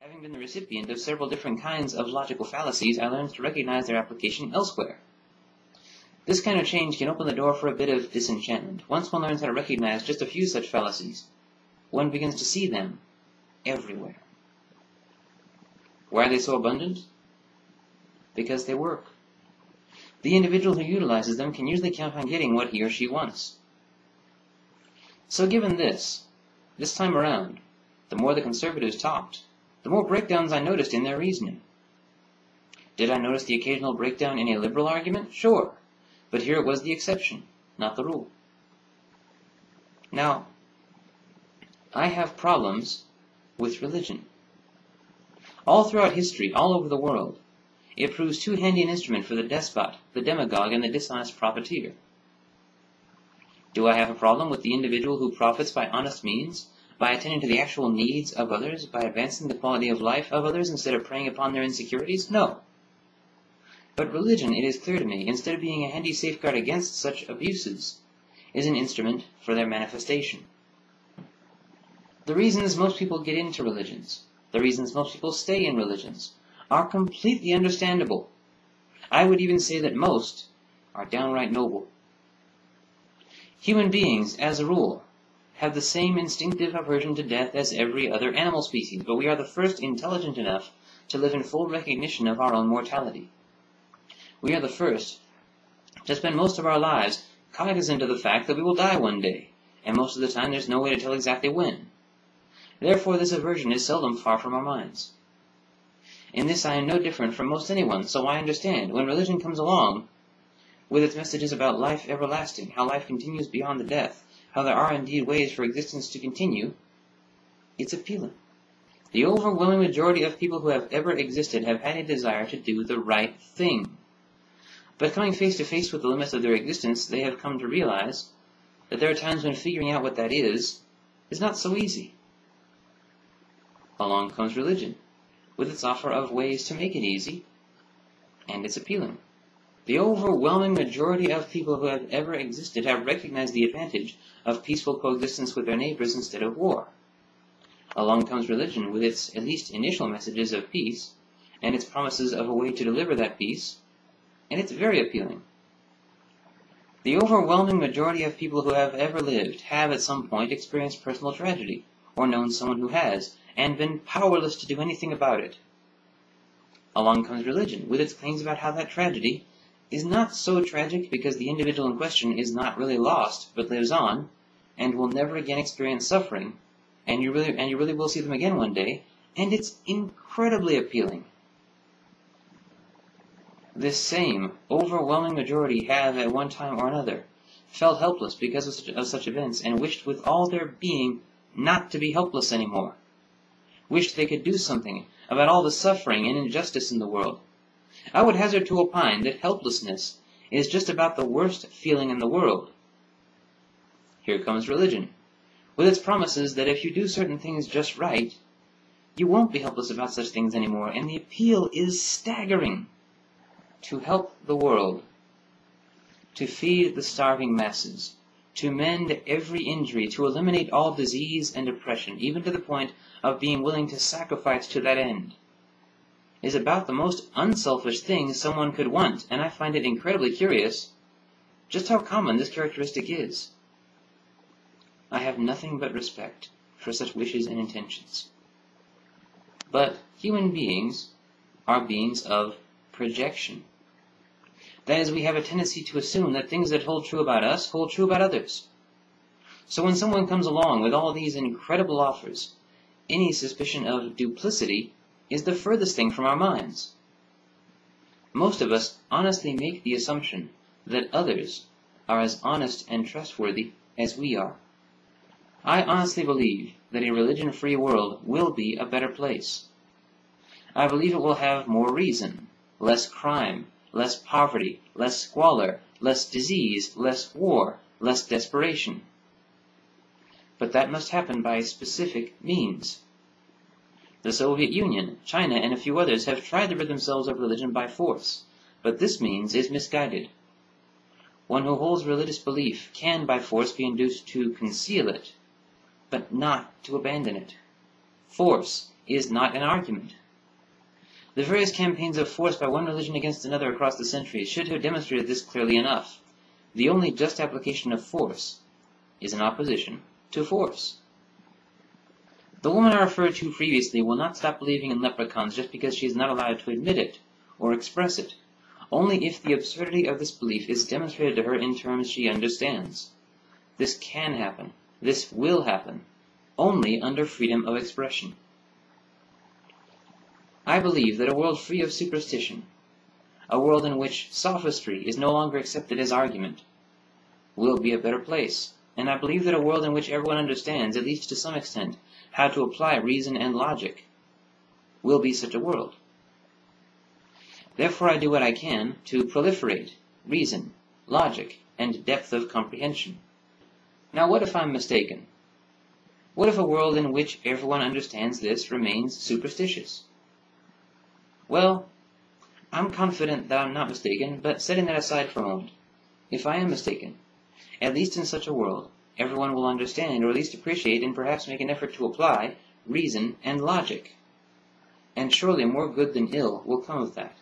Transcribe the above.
Having been the recipient of several different kinds of logical fallacies, I learned to recognize their application elsewhere. This kind of change can open the door for a bit of disenchantment. Once one learns how to recognize just a few such fallacies, one begins to see them everywhere. Why are they so abundant? Because they work. The individual who utilizes them can usually count on getting what he or she wants. So given this time around, the more the conservatives talked, the more breakdowns I noticed in their reasoning. Did I notice the occasional breakdown in a liberal argument? Sure. But here it was the exception, not the rule. Now, I have problems with religion. All throughout history, all over the world, it proves too handy an instrument for the despot, the demagogue, and the dishonest profiteer. Do I have a problem with the individual who profits by honest means, by attending to the actual needs of others, by advancing the quality of life of others instead of preying upon their insecurities? No. But religion, it is clear to me, instead of being a handy safeguard against such abuses, is an instrument for their manifestation. The reasons most people get into religions, the reasons most people stay in religions, are completely understandable. I would even say that most are downright noble. Human beings, as a rule, have the same instinctive aversion to death as every other animal species, but we are the first intelligent enough to live in full recognition of our own mortality. We are the first to spend most of our lives cognizant of the fact that we will die one day, and most of the time there's no way to tell exactly when. Therefore, this aversion is seldom far from our minds. In this I am no different from most anyone, so I understand when religion comes along with its messages about life everlasting, how life continues beyond the death, how there are indeed ways for existence to continue, it's appealing. The overwhelming majority of people who have ever existed have had a desire to do the right thing. But coming face to face with the limits of their existence, they have come to realize that there are times when figuring out what that is not so easy. Along comes religion, with its offer of ways to make it easy, and it's appealing. The overwhelming majority of people who have ever existed have recognized the advantage of peaceful coexistence with their neighbors instead of war. Along comes religion with its at least initial messages of peace, and its promises of a way to deliver that peace, and it's very appealing. The overwhelming majority of people who have ever lived have at some point experienced personal tragedy, or known someone who has, and been powerless to do anything about it. Along comes religion with its claims about how that tragedy is not so tragic because the individual in question is not really lost, but lives on, and will never again experience suffering, and you really will see them again one day, and it's incredibly appealing. This same overwhelming majority have, at one time or another, felt helpless because of such events, and wished with all their being not to be helpless anymore. Wished they could do something about all the suffering and injustice in the world. I would hazard to opine that helplessness is just about the worst feeling in the world. Here comes religion, with its promises that if you do certain things just right, you won't be helpless about such things anymore, and the appeal is staggering. To help the world, to feed the starving masses, to mend every injury, to eliminate all disease and oppression, even to the point of being willing to sacrifice to that end, is about the most unselfish thing someone could want, and I find it incredibly curious just how common this characteristic is. I have nothing but respect for such wishes and intentions. But human beings are beings of projection. That is, we have a tendency to assume that things that hold true about us hold true about others. So when someone comes along with all these incredible offers, any suspicion of duplicity is the furthest thing from our minds. Most of us honestly make the assumption that others are as honest and trustworthy as we are. I honestly believe that a religion-free world will be a better place. I believe it will have more reason, less crime, less poverty, less squalor, less disease, less war, less desperation. But that must happen by specific means. The Soviet Union, China, and a few others have tried to rid themselves of religion by force, but this means is misguided. One who holds religious belief can by force be induced to conceal it, but not to abandon it. Force is not an argument. The various campaigns of force by one religion against another across the centuries should have demonstrated this clearly enough. The only just application of force is in opposition to force. The woman I referred to previously will not stop believing in leprechauns just because she is not allowed to admit it or express it, only if the absurdity of this belief is demonstrated to her in terms she understands. This can happen. This will happen. Only under freedom of expression. I believe that a world free of superstition, a world in which sophistry is no longer accepted as argument, will be a better place. And I believe that a world in which everyone understands, at least to some extent, how to apply reason and logic, will be such a world. Therefore I do what I can to proliferate reason, logic, and depth of comprehension. Now what if I'm mistaken? What if a world in which everyone understands this remains superstitious? Well, I'm confident that I'm not mistaken, but setting that aside for a moment, if I am mistaken, at least in such a world, everyone will understand, or at least appreciate, and perhaps make an effort to apply reason and logic. And surely more good than ill will come of that.